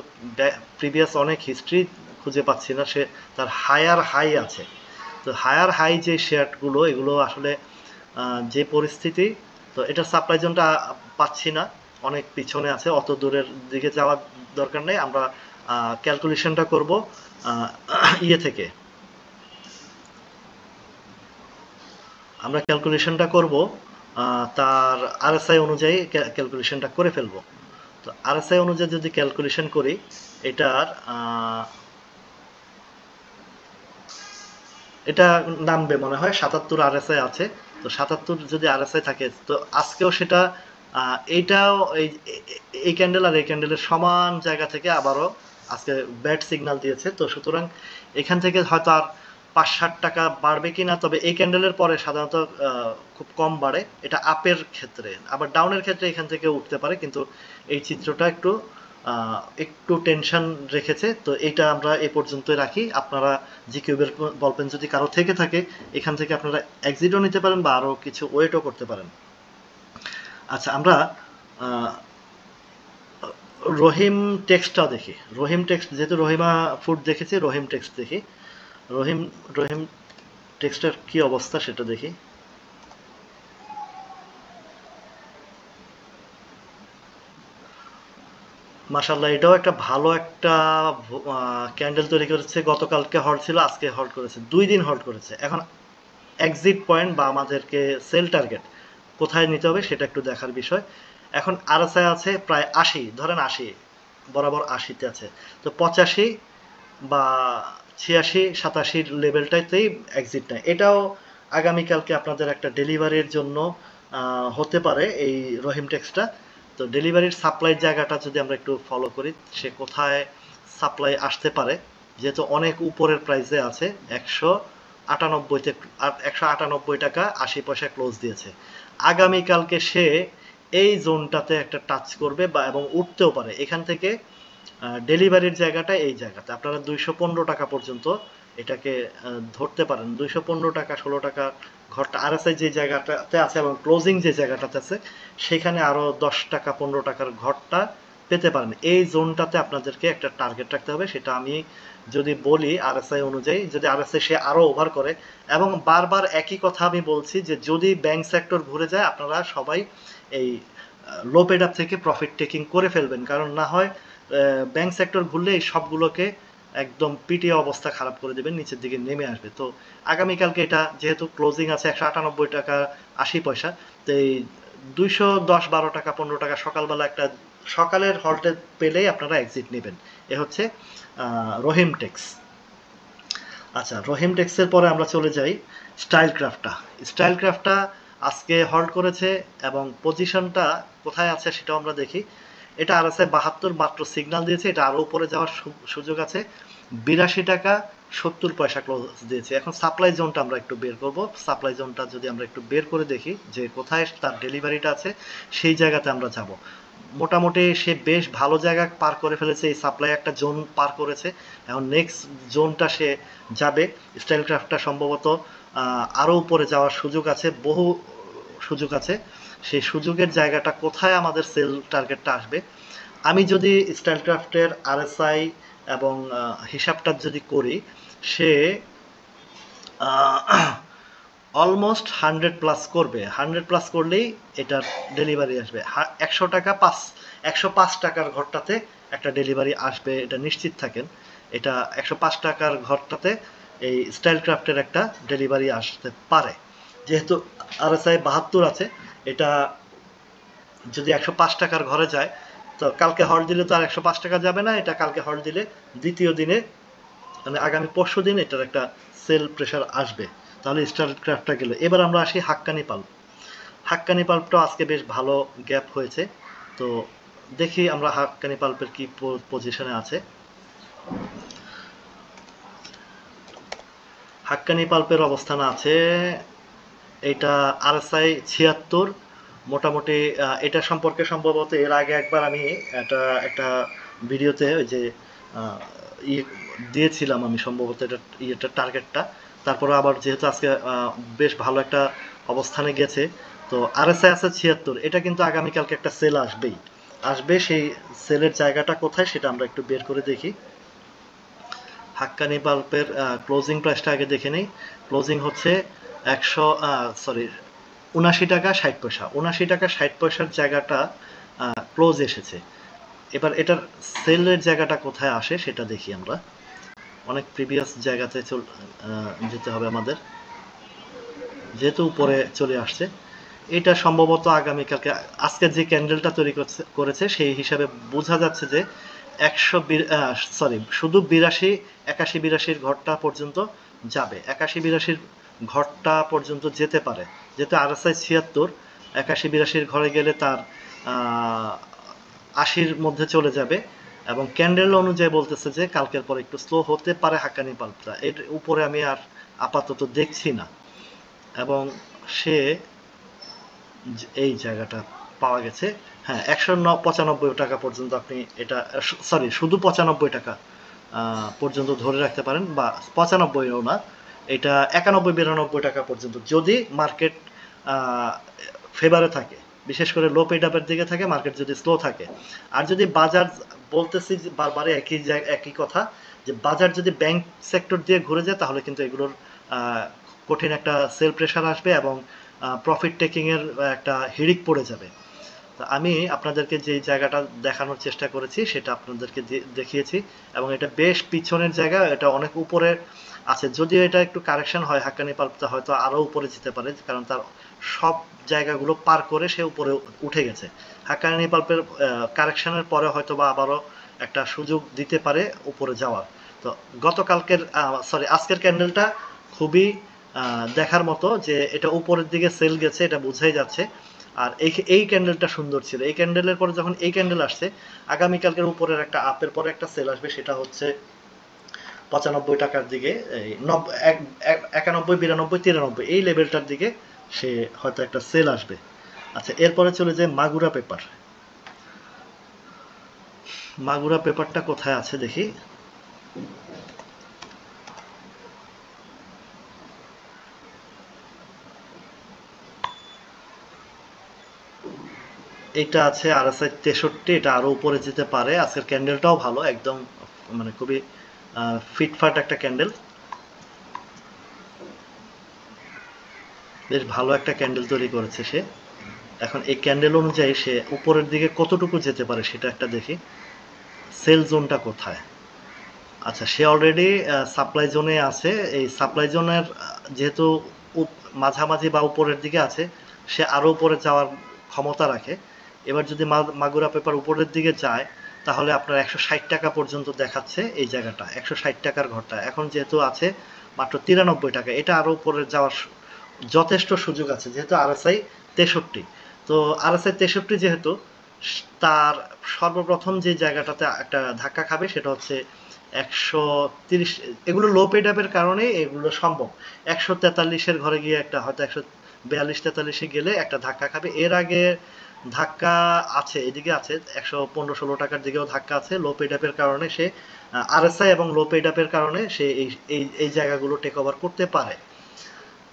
প্রিভিয়াস অনেক হিস্ট্রি খুঁজে পাচ্ছি না, সে তার হায়ার হাই আছে। তো হায়ার হাই যে শেয়ারগুলো, এগুলো আসলে যে পরিস্থিতি, তো এটা সাপ্লাই জোনটা পাচ্ছি না, অনেক পিছনে আছে। অত দূরের দিকে যাওয়ার দরকার নেই, আমরা ক্যালকুলেশনটা করব ইয়ে থেকে। আমরা ক্যালকুলেশনটা করব তার RSI অনুযায়ী ক্যালকুলেশনটা করে ফেলবো। তো RSI অনুযায়ী যদি ক্যালকুলেশন করি, এটার এটা নামবে মনে হয় 77 RSI আছে। তো 77 যদি RSI থাকে, তো আজকেও সেটা এইটাও এই ক্যান্ডেল আর এই ক্যান্ডেলের সমান জায়গা থেকে আবারও আজকে ব্যাড সিগন্যাল দিয়েছে। তো সুতরাং এখান থেকে হয়তো আর 5-7 টাকা বাড়বে কিনা, তবে এই ক্যান্ডেলের পরে সাধারণত খুব কম বাড়ে, এটা আপের ক্ষেত্রে। আবার ডাউনের ক্ষেত্রে এখান থেকে উঠতে পারে, কিন্তু এই চিত্রটা একটু একটু টেনশন রেখেছে। তো এটা আমরা এ পর্যন্তই রাখি। আপনারা জিকিউবের বল পেন যদি কারো থেকে থাকে এখান থেকে আপনারা এক্সিটও নিতে পারেন বা আরও কিছু ওয়েটও করতে পারেন। আচ্ছা, আমরা রহিম টেক্সটটা দেখি। রহিম টেক্সট, যেহেতু রহিমা ফুড দেখেছি, রহিম টেক্সট দেখি। রহিম রহিম টেক্সটের কি অবস্থা সেটা দেখি। মাশাআল্লাহ, এটাও একটা ভালো একটা ক্যান্ডেল তৈরি করেছে। গতকালকে হল্ট ছিল, আজকে হল্ট করেছে, 2 দিন হল্ট করেছে। এখন এক্সিট পয়েন্ট বা আমাদেরকে সেল টার্গেট কোথায় নিতে হবে সেটা একটু দেখার বিষয়। এখন আরএসআই আছে প্রায় 80, ধরেন 80 বরাবর 80-তে আছে। তো 85 বা 86 87 লেভেলটাতেই এক্সিট নেয়। এটাও আগামীকালকে আপনাদের একটা ডেলিভারির জন্য হতে পারে এই রহিম টেক্সটা। তো ডেলিভারির সাপ্লাই জায়গাটা যদি আমরা একটু ফলো করি, সে কোথায় সাপ্লাই আসতে পারে, যেহেতু অনেক উপরের প্রাইসে আছে। 198-তে 198 টাকা 80 পয়সা ক্লোজ দিয়েছে। আগামীকালকে সে এই জোনটাতে একটা টাচ করবে বা এবং উঠতেও পারে। এখান থেকে ডেলিভারির জায়গাটা এই জায়গাতে আপনারা 215 টাকা পর্যন্ত এটাকে ধরতে পারেন। 215 টাকা 16 টাকা ঘরটা আরএসআই যে জায়গাটাতে আছে এবং ক্লোজিং যে জায়গাটাতে আছে সেখানে আরো 10 টাকা 15 টাকার ঘরটা পেতে পারেন। এই জোনটাতে আপনাদেরকে একটা টার্গেট রাখতে হবে। সেটা আমি যদি বলি আরএসআই অনুযায়ী, যদি আরএসআই সে আরো ওভার করে, এবং বারবার একই কথা আমি বলছি যে যদি ব্যাংক সেক্টর ঘুরে যায় আপনারা সবাই এই লো পেড আপ থেকে প্রফিট টেকিং করে ফেলবেন, কারণ না হয় ব্যাংক সেক্টর ঘুরলে এই সবগুলোকে একদম পিটিয়ে অবস্থা খারাপ করে দেবেন, নিচের দিকে নেমে আসবে। তো আগামীকালকে এটা যেহেতু ক্লোজিং আছে 198 টাকা 80 পয়সা, তো এই 210-12 টাকা 15 টাকা সকালবেলা একটা সকালের হল্টে পেলেই আপনারা এক্সিট নেবেন। এ হচ্ছে রহিম টেক্স। আচ্ছা, রহিম টেক্সের পরে আমরা চলে যাই স্টাইল ক্রাফটটা। স্টাইল ক্রাফটটা আজকে হল্ট করেছে এবং পজিশনটা কোথায় আছে সেটাও আমরা দেখি। এটা আরএসআই 72 মাত্র সিগন্যাল দিয়েছে, এটা আরো উপরে যাওয়ার সুযোগ আছে। 82 টাকা 70 পয়সা ক্লোজ দিয়েছে। এখন সাপ্লাই জোনটা আমরা একটু বের করব। সাপ্লাই জোনটা যদি আমরা একটু বের করে দেখি যে কোথায় তার ডেলিভারিটা আছে, সেই জায়গাতে আমরা যাব। মোটামুটি সে বেশ ভালো জায়গা পার করে ফেলেছে, এই সাপ্লাই একটা জোন পার করেছে। এখন নেক্সট জোনটা সে যাবে। স্টাইল ক্রাফটটা সম্ভবত আরও উপরে যাওয়ার সুযোগ আছে, বহু সুযোগ আছে। সেই সুযোগের জায়গাটা কোথায় আমাদের সেল টার্গেটটা আসবে, আমি যদি স্টাইল ক্রাফটের আরএসআই এবং হিসাবটা যদি করি, সে অলমোস্ট 100 প্লাস করবে। 100 প্লাস করলেই এটার ডেলিভারি আসবে। 105 টাকার ঘরটাতে একটা ডেলিভারি আসবে, এটা নিশ্চিত থাকেন। এটা 105 টাকার ঘরটাতে এই স্টাইল ক্রাফটের একটা ডেলিভারি আসতে পারে। যেহেতু আরএসআই 72 আছে, এটা যদি 105 টাকার ঘরে যায়, তো কালকে হল্ট দিলে তো আর 105 টাকা যাবে না। এটা কালকে হল্ট দিলে দ্বিতীয় দিনে, মানে আগামী পরশু দিন এটার একটা সেল প্রেশার আসবে। তাহলে স্টার ক্রাফটটা গেল। এবার আমরা আসি হাক্কানি পাল্প। হাক্কানি পাল্পটাও আজকে বেশ ভালো গ্যাপ হয়েছে। তো দেখি আমরা হাক্কানি পাল্পের কি পজিশনে আছে। হাক্কানি পাল্পের অবস্থান আছে, এটা আরএসআই 76। মোটামুটি এটা সম্পর্কে সম্ভবত এর আগে একবার আমি একটা ভিডিওতে ওই যে ইয়ে দিয়েছিলাম আমি সম্ভবত এটা টার্গেটটা। তারপরে আবার যেহেতু আজকে বেশ ভালো একটা অবস্থানে গেছে, তো আরএসআই আছে 76। এটা কিন্তু আগামীকালকে একটা সেল আসবেই আসবে। সেই সেলের জায়গাটা কোথায় সেটা আমরা একটু বের করে দেখি। হাক্কানি পাল্পের ক্লোজিং প্রাইসটা আগে দেখে নেই। ক্লোজিং হচ্ছে 79 টাকা 60 পয়সা। 79 টাকা 60 পয়সার জায়গাটা ক্লোজ এসেছে। এবার এটার সেলের জায়গাটা কোথায় আসে সেটা দেখি আমরা। অনেক প্রিভিয়াস জায়গাতে যেতে হবে আমাদের, যেহেতু উপরে চলে আসছে। এটা সম্ভবত আগামীকালকে, আজকে যে ক্যান্ডেলটা তৈরি করেছে সেই হিসাবে বোঝা যাচ্ছে যে শুধু 81-82 ঘরটা পর্যন্ত যাবে। 81-82 ঘরটা পর্যন্ত যেতে পারে। যেহেতু আরএসআই 76, 81-82 ঘরে গেলে তার 80-র মধ্যে চলে যাবে। এবং ক্যান্ডেল অনুযায়ী বলতেছে যে কালকের পর একটু স্লো হতে পারে হাক্কানি পাল্পটা। এর উপরে আমি আর আপাতত দেখছি না। এবং সে এই জায়গাটা পাওয়া গেছে হ্যাঁ 195 টাকা পর্যন্ত আপনি এটা, সরি শুধু 95 টাকা পর্যন্ত ধরে রাখতে পারেন, বা 95ও না, এটা 91-92 টাকা পর্যন্ত যদি মার্কেট ফেভারে থাকে, বিশেষ করে লো পেড আপের দিকে থাকে, মার্কেট যদি স্লো থাকে। আর যদি বাজার, বলতেছি বারবার একই কথা, যে বাজার যদি ব্যাংক সেক্টর দিয়ে ঘুরে যায় তাহলে কিন্তু এগুলোর কঠিন একটা সেল প্রেশার আসবে এবং প্রফিট টেকিং এর একটা হিড়িক পড়ে যাবে। তো আমি আপনাদেরকে যে জায়গাটা দেখানোর চেষ্টা করেছি সেটা আপনাদেরকে দেখিয়েছি, এবং এটা বেশ পিছনের জায়গা, এটা অনেক উপরে আছে। যদিও এটা একটু কারেকশন হয়, হাক্কানি পাল্পটা হয়তো আরো উপরে যেতে পারে, কারণ তার সব জায়গাগুলো পার করে সে উপরে উঠে গেছে। হাক্কানি পাল্পের কারেকশনের পরে হয়তো বা আবারও একটা সুযোগ দিতে পারে উপরে যাওয়ার। তো গতকালকের, সরি আজকের ক্যান্ডেলটা খুবই দেখার মতো, যে এটা উপরের দিকে সেল গেছে, এটা বোঝাই যাচ্ছে। আর এই ক্যান্ডেলটা সুন্দর ছিল। এই ক্যান্ডেলের পরে যখন এই ক্যান্ডেল আসছে, আগামীকালকের উপরের একটা আপের পরে একটা সেল আসবে, সেটা হচ্ছে 95 টাকার দিকে, এই 91, 92, 93 এই লেভেলটার দিকে সে হয়তো একটা সেল আসবে। আচ্ছা, এরপরে চলে যায় মাগুরা পেপার। মাগুরা পেপারটা কোথায় আছে দেখি। এটা আছে RSI 63, এটা আরো উপরে যেতে পারে। আজকের ক্যান্ডেলটাও ভালো, একদম মানে খুবই ফিটফাট একটা ক্যান্ডেল, বেশ ভালো একটা ক্যান্ডেল তৈরি করেছে সে। এখন এই ক্যান্ডেল অনুযায়ী সে উপরের দিকে কতটুকু যেতে পারে সেটা একটা দেখি। সেল জোনটা কোথায়? আচ্ছা, সে অলরেডি সাপ্লাই জোনে আছে। এই সাপ্লাই জোনের যেহেতু মাঝামাঝি বা উপরের দিকে আছে, সে আরো উপরে যাওয়ার ক্ষমতা রাখে। এবার যদি মাগুরা পেপার উপরের দিকে যায়, তাহলে আপনার 160 টাকা পর্যন্ত দেখাচ্ছে এই জায়গাটা, 160 টাকার ঘরটা। এখন যেহেতু আছে মাত্র 93 টাকা, এটা আরো উপরে যাওয়ার যথেষ্ট সুযোগ আছে, যেহেতু RSI 63। তো RSI 63 যেহেতু, তার সর্বপ্রথম যে জায়গাটাতে একটা ধাক্কা খাবে সেটা হচ্ছে 130। এগুলো লো পেড আপের কারণে এগুলো সম্ভব। 143-এর ঘরে গিয়ে একটা হয়তো 142-43-এ গেলে একটা ধাক্কা খাবে। এর আগে ধাক্কা আছে, এদিকে আছে 115-16 টাকার দিকেও ধাক্কা আছে। লো পেড আপের কারণে সে, RSI এবং লো পেড আপের কারণে সে এই জায়গাগুলো টেক ওভার করতে পারে।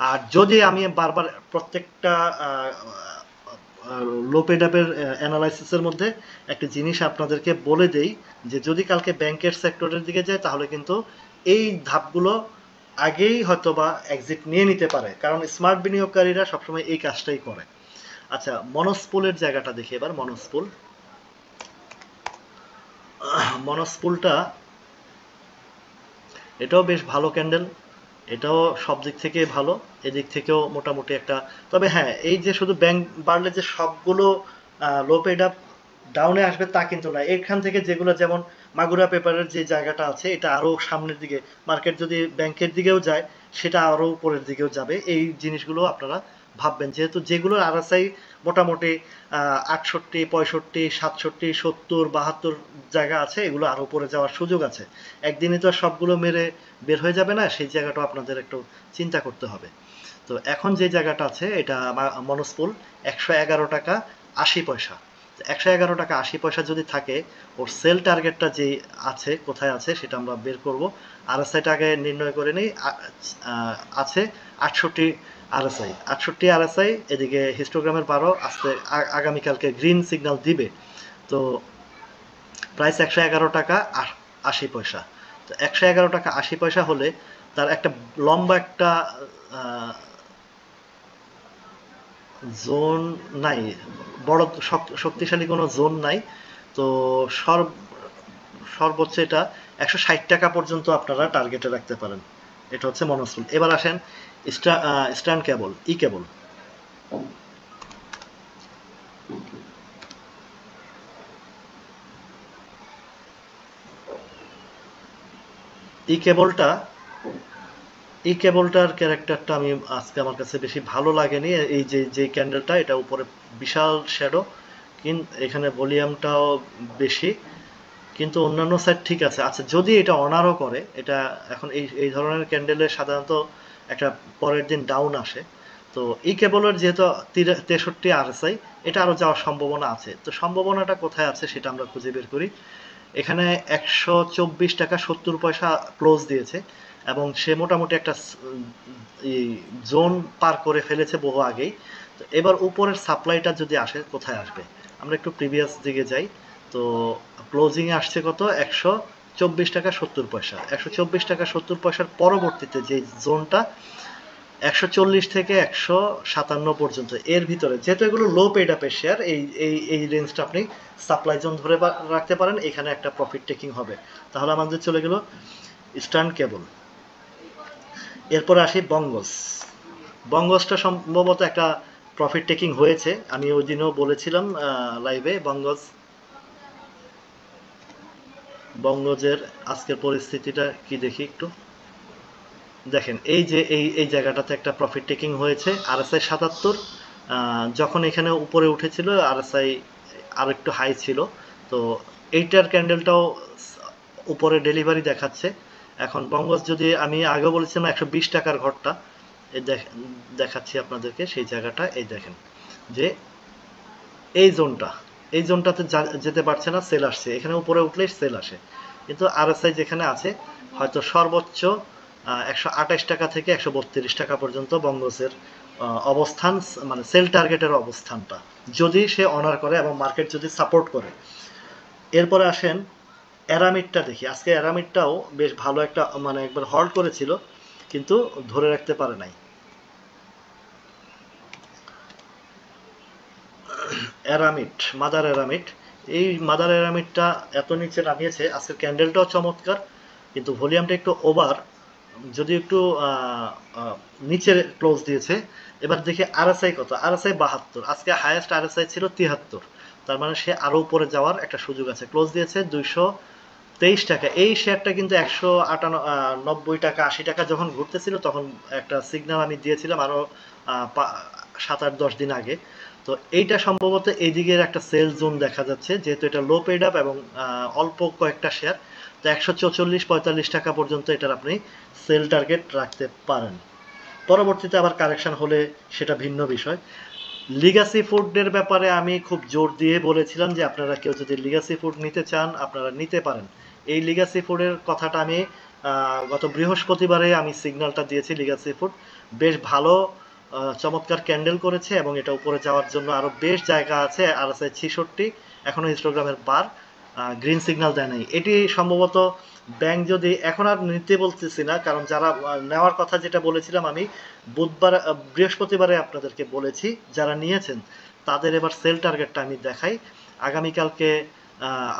আর যদি আমি বারবার প্রত্যেকটা লো পেড আপের অ্যানালাইসিসের মধ্যে একটা জিনিস আপনাদেরকে বলে দেই, যে যদি কালকে ব্যাংকের সেক্টরের দিকে যায় তাহলে কিন্তু এই ধাপগুলো আগেই হয়তো বা এক্সিট নিয়ে নিতে পারে, কারণ স্মার্ট বিনিয়োগকারীরা সবসময় এই কাজটাই করে। আচ্ছা, মনস্পুলের জায়গাটা দেখি এবার। মনস্পুলটা, এটাও বেশ ভালো ক্যান্ডেল, এটাও সব দিক থেকে ভালো, এদিক থেকেও মোটামুটি একটা। তবে হ্যাঁ, এই যে শুধু ব্যাংক বাড়লে যে সবগুলো লো পেড আপ ডাউনে আসবে তা কিন্তু না। এখান থেকে যেগুলো, যেমন মাগুরা পেপারের যে জায়গাটা আছে, এটা আরো সামনের দিকে, মার্কেট যদি ব্যাংকের দিকেও যায় সেটা আরো উপরের দিকেও যাবে। এই জিনিসগুলো আপনারা ভাববেন, যেহেতু যেগুলোর RSI মোটামুটি 68, 65, 67, 70, 72 জায়গা আছে, এগুলো আরো উপরে যাওয়ার সুযোগ আছে। একদিনে তো আর সবগুলো মেরে বের হয়ে যাবে না, সেই জায়গাটাও আপনাদের একটু চিন্তা করতে হবে। তো এখন যে জায়গাটা আছে, এটা মনস্পুল 111 টাকা 80 পয়সা। 111 টাকা 80 পয়সা যদি থাকে, ওর সেল টার্গেটটা যে আছে, কোথায় আছে সেটা আমরা বের করব। RSIটা আগে নির্ণয় করে নিই। আছে 68 RSI, 68 RSI, এদিকে হিস্টোগ্রামের 12 আজকে, আগামীকালকে গ্রিন সিগন্যাল দিবে। তো প্রাইস 111 টাকা 80 পয়সা। তো 111 টাকা 80 পয়সা হলে তার একটা লম্বা একটা জোন নাই, বড় শক্তিশালী কোনো জোন নাই। তো সর্বোচ্চ এটা 160 টাকা পর্যন্ত আপনারা টার্গেটে রাখতে পারেন। এটা হচ্ছে মনোসুল। এবার আসেন স্ট্যান্ড কেবল, ই কেবল। এই কেবলটার ক্যারেক্টারটা আমি আজকে আমার কাছে বেশি ভালো লাগেনি। এই যে ক্যান্ডেলটা, এটা উপরে বিশাল শ্যাডো, কিন্তু এখানে ভলিউমটাও বেশি, কিন্তু অন্যান্য সাইড ঠিক আছে। আচ্ছা, যদি এটা অনারও করে, এটা এখন এই ধরনের ক্যান্ডেলের সাধারণত একটা পরের দিন ডাউন আসে। তো এই কেবলের যেহেতু 63 RSI, এটা আরো যাওয়ার সম্ভাবনা আছে। তো সম্ভাবনাটা কোথায় আছে সেটা আমরা খুঁজে বের করি। এখানে 124 টাকা 70 পয়সা ক্লোজ দিয়েছে এবং সে মোটামুটি একটা জোন পার করে ফেলেছে বহু আগেই। তো এবার উপরের সাপ্লাইটা যদি আসে, কোথায় আসবে? আমরা একটু প্রিভিয়াস দিকে যাই। তো ক্লোজিং এ আসছে কত? 124 টাকা 70 পয়সা। 124 টাকা 70 পয়সার পরবর্তীতে যে জোনটা 140 থেকে 157 পর্যন্ত, এর ভিতরে যেহেতু এগুলো লো পেড আপের শেয়ার, এই রেঞ্জটা আপনি সাপ্লাই জোন ধরে রাখতে পারেন। এখানে একটা প্রফিট টেকিং হবে। তাহলে আমাদের চলে গেল ইস্টার্ন কেবল। এরপরে আসি বঙ্গস। বঙ্গসটা সম্ভবত একটা প্রফিট টেকিং হয়েছে, আমি ওই দিনও বলেছিলাম লাইভে। বঙ্গজের আজকের পরিস্থিতিটা কি দেখি একটু। দেখেন এই যে এই জায়গাটাতে একটা প্রফিট টেকিং হয়েছে। RSI 77, যখন এখানে উপরে উঠেছিল RSI আর একটু হাই ছিল। তো এইটার ক্যান্ডেলটাও উপরে ডেলিভারি দেখাচ্ছে। এখন বঙ্গজ যদি আমি আগে বলেছিলাম 120 টাকার ঘরটা, এই দেখাচ্ছি আপনাদেরকে সেই জায়গাটা। এই দেখেন যে এই জোনটাতে যেতে পারছে না, সেল আসছে। এখানে উপরে উঠলে সেল আসে, কিন্তু RSI যেখানে আছে হয়তো সর্বোচ্চ 128 টাকা থেকে 132 টাকা পর্যন্ত বঙ্গসের অবস্থান, মানে সেল টার্গেটের অবস্থানটা, যদি সে অনার করে এবং মার্কেট যদি সাপোর্ট করে। এরপরে আসেন অ্যারামিডটা দেখি। আজকে অ্যারামিডটাও বেশ ভালো একটা, মানে একবার হল্ড করেছিল কিন্তু ধরে রাখতে পারে নাই। অ্যারামিড, মাদার অ্যারামিড, এই মাদার অ্যারামিডটা এত নিচে নামিয়েছে। আজকের ক্যান্ডেলটাও চমৎকার, কিন্তু ভলিউমটা একটু ওভার, যদি একটু নিচে ক্লোজ দিয়েছে। এবার দেখি RSI কত। RSI 72, আজকে হাইয়েস্ট RSI ছিল 73। তার মানে সে আরো উপরে যাওয়ার একটা সুযোগ আছে। ক্লোজ দিয়েছে 223 টাকা। এই শেয়ারটা কিন্তু 190 টাকা 80 টাকা যখন ঘুরতেছিল, তখন একটা সিগন্যাল আমি দিয়েছিলাম আরো 7-8-10 দিন আগে। তো এইটা সম্ভবত এই দিকের একটা সেল জোন দেখা যাচ্ছে, যেহেতু এটা লো পেড আপ এবং অল্প কয়েকটা শেয়ার। তো 144-45 টাকা পর্যন্ত এটার আপনি সেল টার্গেট রাখতে পারেন। পরবর্তীতে আবার কারেকশন হলে সেটা ভিন্ন বিষয়। লিগাসি ফুডের ব্যাপারে আমি খুব জোর দিয়ে বলেছিলাম যে আপনারা কেউ যদি লিগাসি ফুড নিতে চান আপনারা নিতে পারেন। এই লিগাসি ফুডের কথাটা আমি গত বৃহস্পতিবারে আমি সিগন্যালটা দিয়েছি। লিগাসি ফুড বেশ ভালো চমৎকার ক্যান্ডেল করেছে এবং এটা উপরে যাওয়ার জন্য আরো বেশ জায়গা আছে। RSI 66, এখনো হিস্টোগ্রামের বার গ্রিন সিগন্যাল দেয় নাই। এটি সম্ভবত ব্যাংক যদি, এখন আর নিতে বলতেছি না, কারণ যারা নেওয়ার কথা যেটা বলেছিলাম আমি বৃহস্পতিবারে আপনাদেরকে বলেছি, যারা নিয়েছেন তাদের এবার সেল টার্গেটটা আমি দেখাই। আগামীকালকে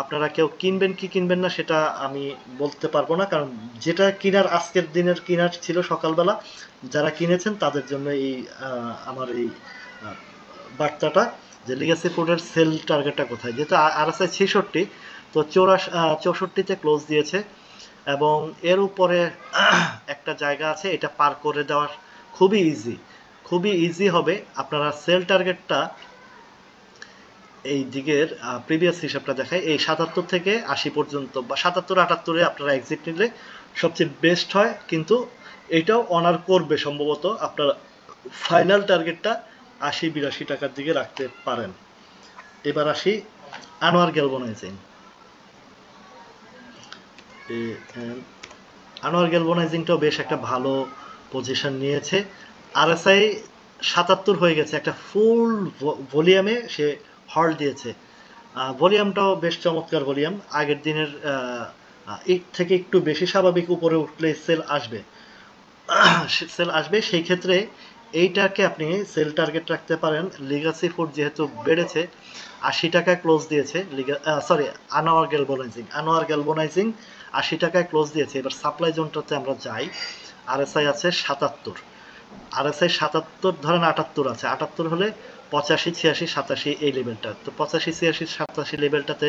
আপনারা কেউ কিনবেন কি কিনবেন না সেটা আমি বলতে পারবো না, কারণ যেটা কিনার আজকের দিনের কিনার ছিল সকালবেলা, যারা কিনেছেন তাদের জন্য এই আমার এই বার্তাটা, যে লিগ্যাসি ফুডের সেল টার্গেটটা কোথায়। যেহেতু RSI 66, তো 64-তে ক্লোজ দিয়েছে এবং এর উপরে একটা জায়গা আছে, এটা পার করে দেওয়ার খুবই ইজি হবে। আপনারা সেল টার্গেটটা এই দিকের প্রিভিয়াস হিসাবটা দেখায়, এই 77 থেকে 80 পর্যন্ত বা 77-78-এ আপনারা এক্সিট নিলে সবচেয়ে বেস্ট হয়, কিন্তু এটাও অনার করবে সম্ভবত। আপনারা ফাইনাল টার্গেটটা 80-82 টাকার দিকে রাখতে পারেন। এবার আসি আনোয়ার গ্যালভানাইজিং। আনোয়ার গ্যালভানাইজিংটাও বেশ একটা ভালো পজিশন নিয়েছে। RSI 77 হয়ে গেছে, একটা ফুল ভলিউমে সে হল্ড দিয়েছে। ভলিউমটাও বেশ চমৎকার ভলিউম, আগের দিনের এর থেকে একটু বেশি স্বাভাবিক। উপরে উঠলে সেল আসবে, সেই ক্ষেত্রে এইটাকে আপনি সেল টার্গেট রাখতে পারেন। লিগাসি ফুড যেহেতু বেড়েছে, 80 টাকায় ক্লোজ দিয়েছে। আনোয়ার গ্যালভানাইজিং 80 টাকায় ক্লোজ দিয়েছে। এবার সাপ্লাই জোনটাতে আমরা যাই। RSI আছে 77, RSI 77 ধরেন 78 আছে, 78 হলে 85-86-87 এই লেভেলটা। তো 85-86-87 লেভেলটাতে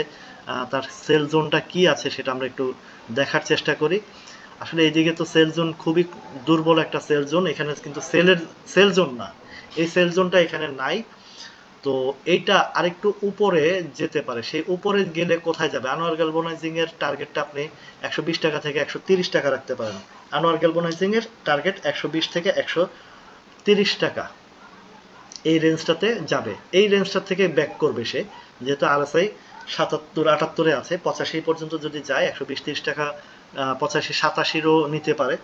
তার সেল জোনটা কি আছে সেটা আমরা একটু দেখার চেষ্টা করি। আসলে এইদিকে তো সেল জোন খুবই দুর্বল একটা সেল জোন, এখানে কিন্তু সেল জোন না, এই সেল জোনটা এখানে নাই। তো এইটা আরেকটু উপরে যেতে পারে। সেই উপরে গেলে কোথায় যাবে? আনোয়ার গ্যালভানাইজিং এর টার্গেটটা আপনি 120 টাকা থেকে 130 টাকা রাখতে পারেন। আনোয়ার গ্যালভানাইজিং এর টার্গেট 120 থেকে 130 টাকা। এই রেঞ্জটাতে যাবে, এই রেঞ্জটা থেকে ব্যাক করবে সে, যেহেতু আরএসআই 77-78 আছে, 85 পর্যন্ত যদি যায় 120-30 টাকা 85-87ও নিতে পারে।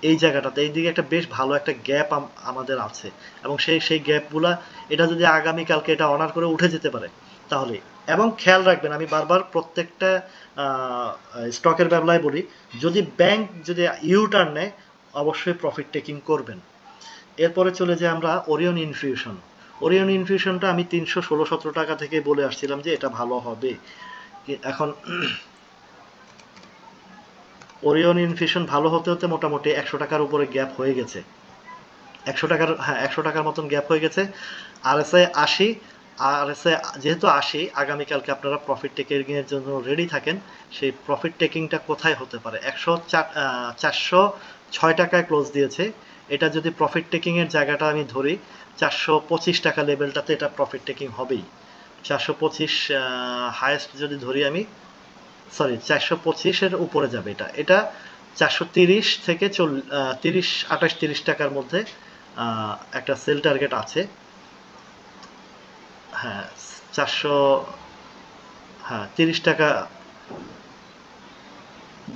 এই জায়গাটাতে এইদিকে একটা বেশ ভালো একটা গ্যাপ আমাদের আছে, এবং সেই গ্যাপগুলা এটা যদি আগামীকালকে এটা অনার করে উঠে যেতে পারে তাহলে। এবং খেয়াল রাখবেন, আমি বারবার প্রত্যেকটা স্টকের বেলায় বলি, যদি ব্যাংক যদি ইউ টার্ন নেয় অবশ্যই প্রফিট টেকিং করবেন। এরপরে চলে যাই আমরা ওরিয়ন ইনফিউশন। ওরিয়ন ইনফিউশনটা আমি 316-17 টাকা থেকে বলে আসছিলাম যে এটা ভালো হবে। এখন ওরিয়ন ইনফিউশন ভালো হতে হতে মোটামুটি 100 টাকার উপরে গ্যাপ হয়ে গেছে, 100 টাকার মতন গ্যাপ হয়ে গেছে। আরএসআই 80, আরএসআই যেহেতু 80, আগামীকালকে আপনারা প্রফিট টেকিং এর জন্য রেডি থাকেন। সেই প্রফিট টেকিংটা কোথায় হতে পারে? 406 টাকায় ক্লোজ দিয়েছে, এটা যদি প্রফিট টেকিং এর জায়গাটা আমি ধরি 425 টাকা লেভেলটাতে এটা প্রফিট টেকিং হবেই। 425 হাইয়েস্ট যদি ধরি আমি, সরি 425-এর উপরে যাবে এটা 430 থেকে 28-30 টাকার মধ্যে একটা সেল টার্গেট আছে। হ্যাঁ 30 টাকা,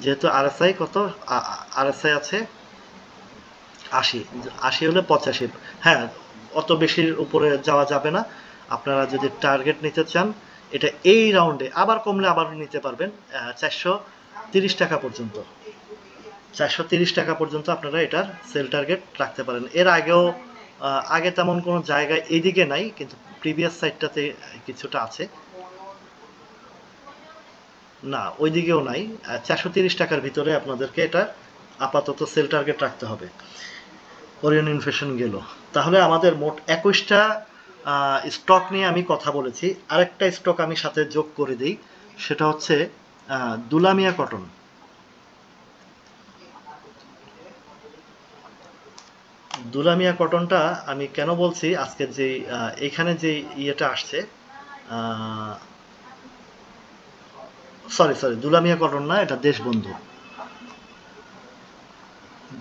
যেহেতু আরএসআই কত, আরএসআই আছে 80 হলে 85, হ্যাঁ অত বেশির উপরে যাওয়া যাবে না। আপনারা যদি টার্গেট নিতে চান এটা এই রাউন্ডে, আবার কমলে আবার নিতে পারবেন 430 টাকা পর্যন্ত। 430 টাকা পর্যন্ত আপনারা এটার সেল টার্গেট রাখতে পারেন। এর আগেও আগে তেমন কোনো জায়গায় এইদিকে নাই, কিন্তু প্রিভিয়াস সাইডটাতে কিছুটা আছে, না ওইদিকেও নাই। 430 টাকার ভিতরে আপনাদেরকে এটা আপাতত সেল টার্গেট রাখতে হবে। ওরিয়ন ইনফিউশন গেল, তাহলে আমাদের মোট 21টা স্টক নিয়ে আমি কথা বলেছি। আরেকটা স্টক আমি সাথে যোগ করে দিই, সেটা হচ্ছে দুলামিয়া কটন। দুলামিয়া কটনটা আমি কেন বলছি, আজকে যে এখানে যে ইয়েটা আসছে, সরি দুলামিয়া কটন না, এটা দেশবন্ধু।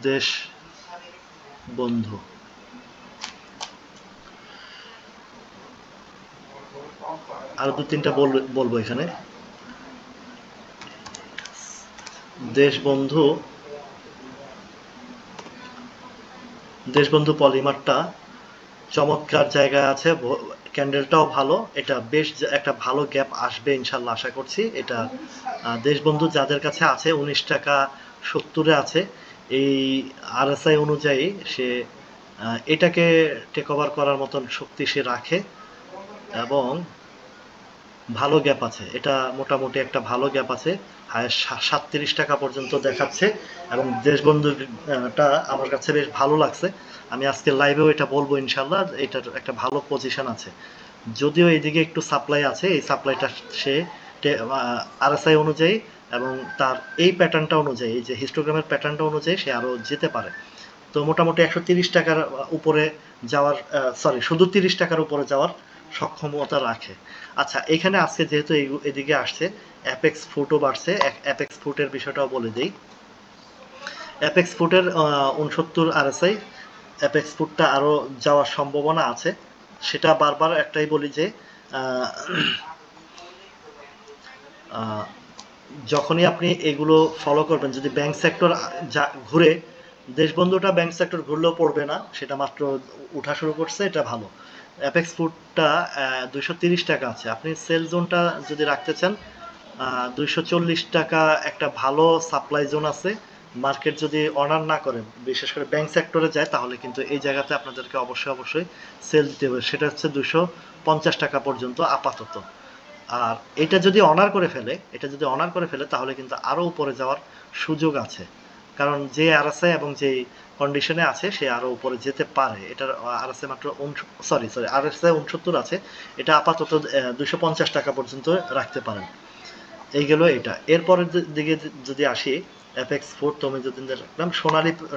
দেশবন্ধু আর 2-3টা বলবো এখানে। দেশবন্ধু পলিমারটা চমৎকার জায়গায় আছে, ক্যান্ডেলটাও ভালো, এটা বেশ একটা ভালো গ্যাপ আসবে ইনশাল্লাহ আশা করছি। এটা দেশবন্ধু যাদের কাছে আছে 19 টাকা 70-এ আছে, এই আরএসআই অনুযায়ী সে এটাকে টেক ওভার করার মতন শক্তি সে রাখে, এবং ভালো গ্যাপ আছে, এটা মোটামুটি একটা ভালো গ্যাপ আছে, 37 টাকা পর্যন্ত দেখাচ্ছে। এবং দেশবন্ধুটা আমার কাছে বেশ ভালো লাগছে, আমি আজকে লাইভেও এটা বলবো ইনশাল্লাহ, এটার একটা ভালো পজিশন আছে। যদিও এইদিকে একটু সাপ্লাই আছে, এই সাপ্লাইটা সে আরএসআই অনুযায়ী এবং তার এই প্যাটার্নটা অনুযায়ী, এই যে হিস্টোগ্রামের প্যাটার্নটা অনুযায়ী সে আরো যেতে পারে। তো মোটামুটি 130 টাকার উপরে যাওয়ার, সরি শুধু 30 টাকার উপরে যাওয়ার সক্ষমতা রাখে। আচ্ছা, এখানে আজকে যেহেতু এদিকে আসছে, অ্যাপেক্স ফুডও বাড়ছে, অ্যাপেক্স ফুডের বিষয়টাও বলে দিই। অ্যাপেক্স ফুডের 69 আরএসআই, অ্যাপেক্স ফুডটা আরও যাওয়ার সম্ভাবনা আছে। সেটা বারবার একটাই বলি যে যখনই আপনি এগুলো ফলো করবেন, যদি ব্যাংক সেক্টর ঘুরে, দেশবন্ধুটা ব্যাংক সেক্টর ঘুরলেও পড়বে না, সেটা মাত্র উঠা শুরু করছে, এটা ভালো। অ্যাপেক্স ফুডটা 230 টাকা আছে, আপনি সেল জোনটা যদি রাখতে চান 240 টাকা একটা ভালো সাপ্লাই জোন আছে। মার্কেট যদি অনার না করে, বিশেষ করে ব্যাংক সেক্টরে যায়, তাহলে কিন্তু এই জায়গাতে আপনাদেরকে অবশ্যই সেল দিতে হবে, সেটা হচ্ছে 250 টাকা পর্যন্ত আপাতত। আর এটা যদি অনার করে ফেলে তাহলে কিন্তু আরো উপরে যাওয়ার সুযোগ আছে, কারণ যে আরএসআই এবং যে কন্ডিশনে আছে সে আরো উপরে যেতে পারে। এটার আরএসআই মাত্র আরএসআই 69 আছে, এটা আপাতত 250 টাকা পর্যন্ত রাখতে পারেন। এই গেল এটা। এরপরের দিকে যদি আসি, অ্যাপেক্স ফুড তো আমি যদি রাখলাম,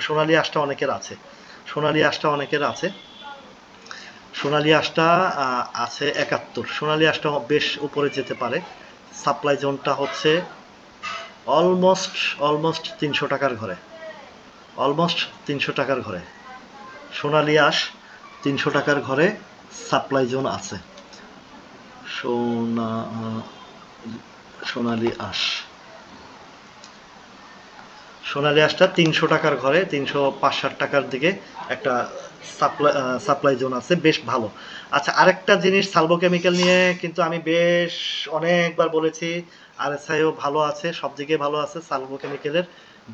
সোনালী আঁশটা অনেকের আছে, সোনালী আঁশটা আছে 71, সোনালী আঁশটা বেশ উপরে যেতে পারে। সাপ্লাই জোনটা হচ্ছে অলমোস্ট 300 টাকার ঘরে, সোনালী আঁশ 300 টাকার ঘরে, সাপ্লাই জোন আছে। সোনালী আঁশ, সোনালী আঁশটা 300 টাকার ঘরে 365-60 টাকার দিকে একটা সাপ্লাই জোন আছে, বেশ ভালো। আচ্ছা, আরেকটা জিনিস সালভো কেমিক্যাল নিয়ে কিন্তু আমি বেশ অনেকবার বলেছি, আরএসআইও ভালো আছে, সব দিকে ভালো আছে। সালভো কেমিক্যালের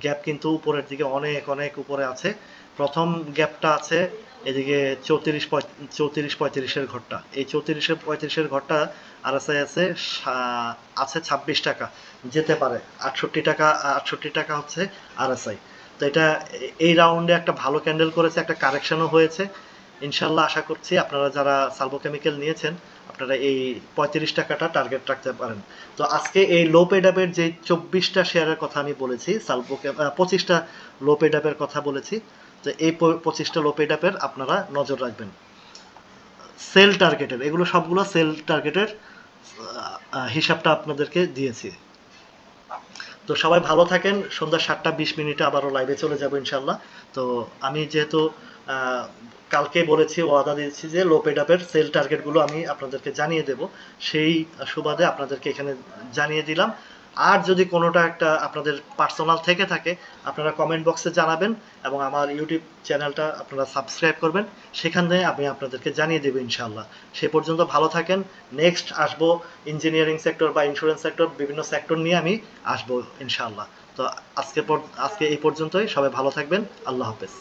গ্যাপ কিন্তু উপরের দিকে অনেক অনেক উপরে আছে। প্রথম গ্যাপটা আছে এদিকে 34-35-এর ঘরটা, এই 34-35-এর ঘরটা আরএসআই আছে 26 টাকা, যেতে পারে 68 টাকা। 68 টাকা হচ্ছে আরএসআই। তো এটা এই রাউন্ডে একটা ভালো ক্যান্ডেল করেছে, একটা কারেকশনও হয়েছে। ইনশাল্লাহ আশা করছি আপনারা যারা সালভো কেমিক্যাল নিয়েছেন আপনারা এই 35 টাকাটা টার্গেট রাখতে পারেন। তো আজকে এই লো পেড আপের যে 24টা শেয়ারের কথা আমি বলেছি, 25টা লো পেড আপের কথা বলেছি, তো এই 25টা লো পেড আপের আপনারা নজর রাখবেন। সেল টার্গেটের, এগুলো সবগুলো সেল টার্গেটের হিসাবটা আপনাদেরকে দিয়েছি। তো সবাই ভালো থাকেন। সন্ধ্যা 7:20 আবারও লাইভে চলে যাব ইনশাল্লাহ। তো আমি যেহেতু কালকে বলেছি, ওয়াদা দিয়েছি যে লো পেড আপের সেল টার্গেটগুলো আমি আপনাদেরকে জানিয়ে দেব, সেই সুবাদে আপনাদেরকে এখানে জানিয়ে দিলাম। আর যদি কোনোটা একটা আপনাদের পার্সোনাল থেকে থাকে আপনারা কমেন্ট বক্সে জানাবেন, এবং আমার ইউটিউব চ্যানেলটা আপনারা সাবস্ক্রাইব করবেন, সেখানে আমি আপনাদেরকে জানিয়ে দেবো ইনশাল্লাহ। সে পর্যন্ত ভালো থাকেন। নেক্সট আসবো ইঞ্জিনিয়ারিং সেক্টর বা ইন্স্যুরেন্স সেক্টর, বিভিন্ন সেক্টর নিয়ে আমি আসবো ইনশাল্লাহ। তো আজকে এই পর্যন্তই, সবাই ভালো থাকবেন। আল্লাহ হাফেজ।